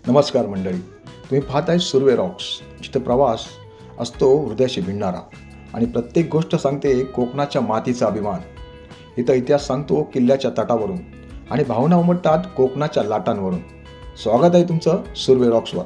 नमस्कार मंडळी, तुम्ही पाहताय सुर्वे रॉक्स, जिथे प्रवास असतो हृदयाशी भिडणारा आणि प्रत्येक गोष्ट सांगते कोकणाच्या मातीचा अभिमान. इथं इतिहास सांगतो किल्ल्याच्या तटावरून आणि भावना उमटतात कोकणाच्या लाटांवरून. स्वागत आहे तुमचं सुर्वे रॉक्सवर.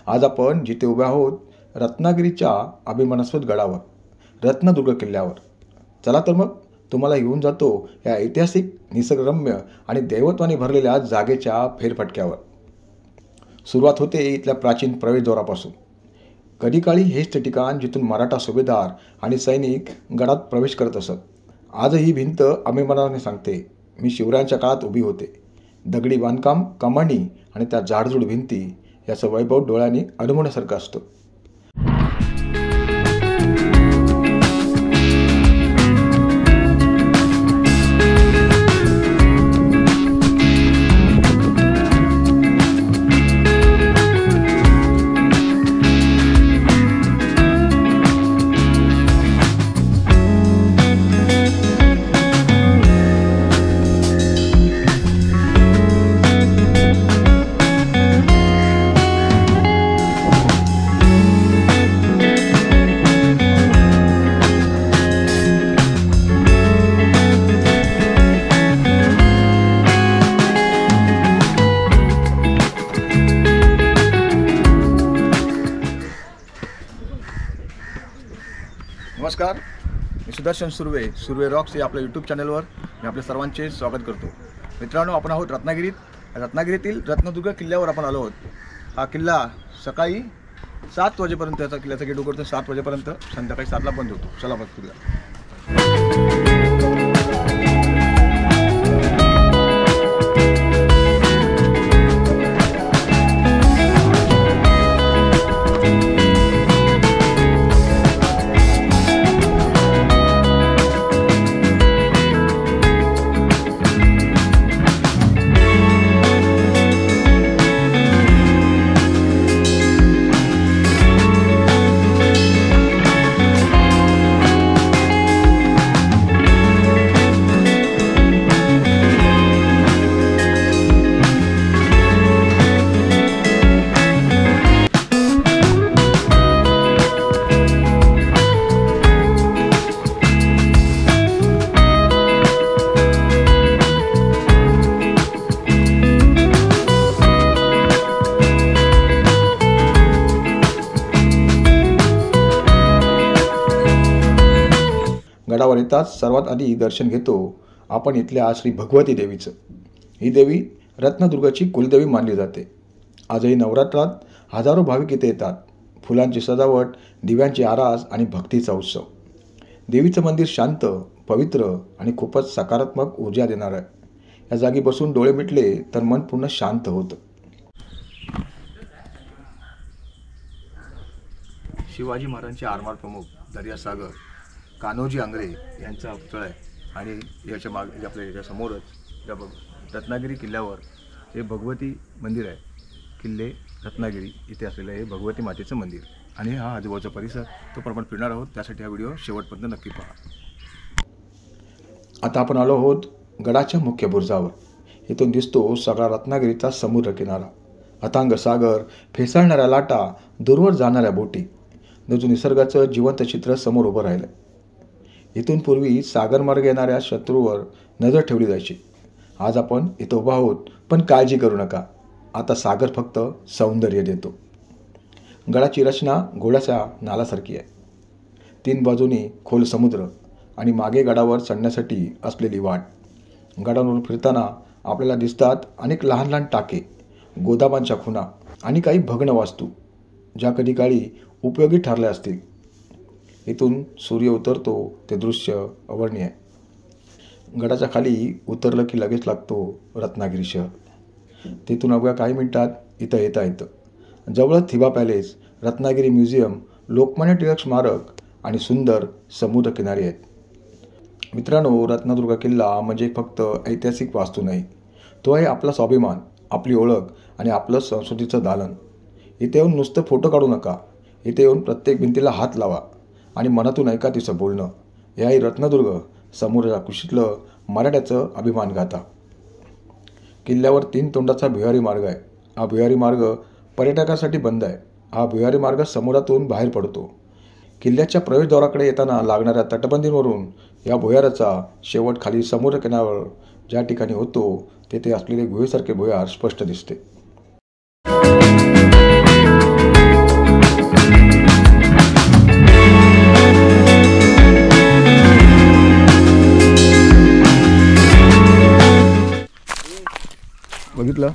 आज आपण जिथे उभे आहोत रत्नागिरीच्या अभिमानास्पद गडावर, रत्नदुर्ग किल्ल्यावर. चला तर मग तुम्हाला घेऊन जातो या ऐतिहासिक, निसर्गरम्य आणि दैवत्वाने भरलेल्या जागेच्या फेरफटक्यावर. सुरुवात होते इथल्या प्राचीन प्रवेशद्वारापासून. कधी काळी हेच ते ठिकाण जिथून मराठा सुभेदार आणि सैनिक गडात प्रवेश करत असत. आज ही भिंत अभिमानाने सांगते, मी शिवरायांच्या काळात उभी होते. दगडी बांधकाम, कमानी आणि त्या जाडजूड भिंती याचं वैभव डोळ्यांनी अनुभवण्यासारखं असतं. नमस्कार, मी सुदर्शन सुर्वे, सुर्वे रॉक्स या आपल्या यूट्यूब चॅनलवर मी आपल्या सर्वांचे स्वागत करतो. मित्रांनो, आपण आहोत रत्नागिरीतील रत्नदुर्ग किल्ल्यावर आपण आलो आहोत. हा किल्ला सकाळी 7 वाजेपर्यंत याचा किल्ल्याचा गेट उघडतो. 7 वाजेपर्यंत संध्याकाळी 7ला बंद होतो. चला बघ किल्ला. गडावर येताच सर्वात आधी दर्शन घेतो आपण इथल्या श्री भगवती देवीचं. ही देवी रत्नदुर्गची कुलदेवी मानली जाते. आजही नवरात्रात हजारो भाविक इथे येतात. फुलांची सजावट, दिव्यांची आरास आणि भक्तीचा उत्सव. देवीचं मंदिर शांत, पवित्र आणि खूपच सकारात्मक ऊर्जा देणार आहे. या जागी बसून डोळे मिटले तर मन पूर्ण शांत होतं. शिवाजी महाराजांचे आरमार प्रमुख दर्यासागर कान्होजी आंग्रे यांचा पुतळा आहे आणि याच्या मागे आपल्या समोरच या रत्नागिरी किल्ल्यावर हे भगवती मंदिर आहे. किल्ले रत्नागिरी इथे असलेलं हे भगवती मातेचं मंदिर आणि हा आजूबाजूचा परिसर तो आपण फिरणार आहोत. त्यासाठी हा व्हिडिओ शेवटपर्यंत नक्की पहा. आता आपण आलो आहोत गडाच्या मुख्य बुरुजावर. इथून दिसतो सगळा रत्नागिरीचा समुद्र किनारा, अथांग सागर, फेसाळणाऱ्या लाटा, दूरवर जाणाऱ्या बोटी. नजून निसर्गाचं जिवंत चित्र समोर उभं राहिलं. इथून पूर्वी सागरमार्ग येणाऱ्या शत्रूवर नजर ठेवली जायची. आज आपण इथं उभा आहोत, पण काळजी करू नका, आता सागर फक्त सौंदर्य देतो. गडाची रचना घोड्याच्या नालासारखी आहे. 3 बाजूनी खोल समुद्र आणि मागे गडावर चढण्यासाठी असलेली वाट. गडावरून फिरताना आपल्याला दिसतात अनेक लहान लहान टाके, गोदामांच्या खुणा आणि काही भग्न वास्तू, ज्या कधी काळी उपयोगी ठरल्या असतील. इथून सूर्य उतरतो ते दृश्य अवर्णनीय आहे. गडाच्या खाली उतरलं की लगेच लागतो रत्नागिरी शहर. तिथून अवघ्या काही मिनिटात इथं येता येतं. जवळच थिबा पॅलेस, रत्नागिरी म्युझियम, लोकमान्य टिळक स्मारक आणि सुंदर समुद्रकिनारी आहेत. मित्रांनो, रत्नदुर्ग किल्ला म्हणजे फक्त ऐतिहासिक वास्तू नाही, तो आहे आपला स्वाभिमान, आपली ओळख आणि आपलं संस्कृतीचं दालन. इथे येऊन नुसतं फोटो काढू नका, इथे येऊन प्रत्येक भिंतीला हात लावा आणि मनातून ऐका तिचं बोलणं. हे आहे रत्नदुर्ग, समुद्राच्या कुशीतलं मराठ्याचं अभिमान गाथा. किल्ल्यावर 3 तोंडाचा भुयारी मार्ग आहे. हा भुयारी मार्ग पर्यटकांसाठी बंद आहे. हा भुयारी मार्ग समुद्रातून बाहेर पडतो. किल्ल्याच्या प्रवेशद्वाराकडे येताना लागणाऱ्या तटबंदीवरून या भुयाराचा शेवट खाली समुद्रकिनाऱ्यावर ज्या ठिकाणी होतो तेथे असलेले गुहेसारखे भुयार स्पष्ट दिसते. बघितलं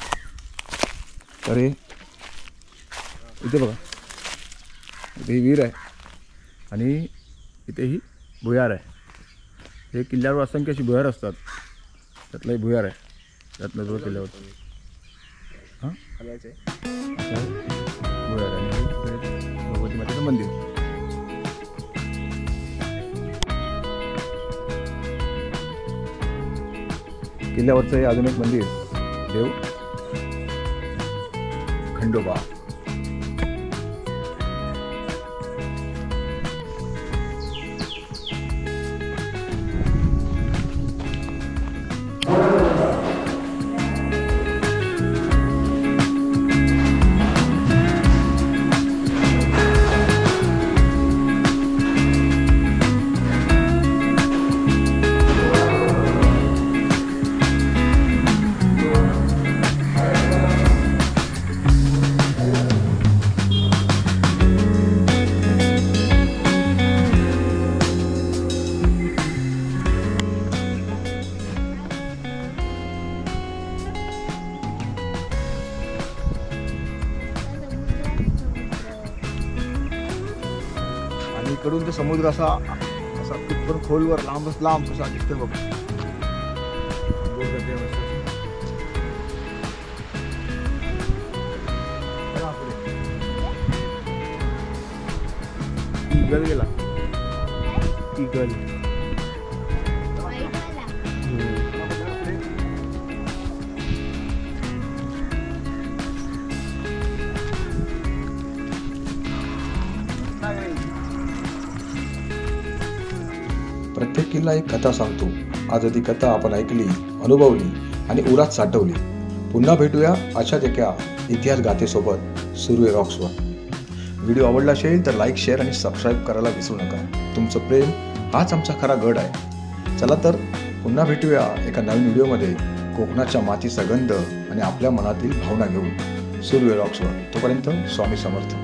तर हे इथे बघा, इथे ही विहीर आहे आणि इथे ही भुयार आहे. हे किल्ल्यावर असंख्य अशी भुयार असतात, त्यातलं हे भुयार आहे रत्नदुर्ग किल्ल्यावर. हां भुयार आणि भगवती मातेचं मंदिर. किल्ल्यावरचं हे अजून एक मंदिर, देव खंडोबा. इकडून ते समुद्र असा असा तिथून खोलवर लांबच लांब कसा दिसतोय बघ. इगल गेला, इगल. प्रत्येक किल्ला एक कथा सांगतो. आज ती कथा आपण ऐकली, अनुभवली आणि उरात साठवली. पुन्हा भेटूया अशाच एका इतिहास गाथेसोबत सुरू आहे रॉक्सवर. व्हिडिओ आवडला असेल तर लाईक, शेअर आणि सबस्क्राईब करायला विसरू नका. तुमचं प्रेम हाच आमचा खरा गड आहे. चला तर पुन्हा भेटूया एका नवीन व्हिडिओमध्ये कोकणाच्या मातीचा गंध आणि आपल्या मनातील भावना घेऊन. सुरू आहे रॉक्सवर. तोपर्यंत स्वामी समर्थ.